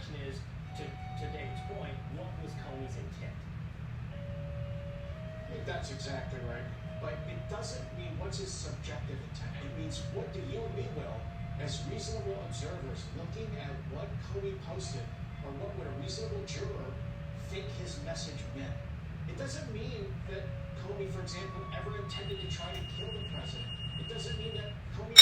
question is, to Dave's point, what was Comey's intent? I think that's exactly right. But it doesn't mean what's his subjective intent. It means what do you and me, Will, as reasonable observers looking at what Comey posted, or what would a reasonable juror think his message meant? It doesn't mean that Comey, for example, ever intended to try to kill the president. It doesn't mean that Comey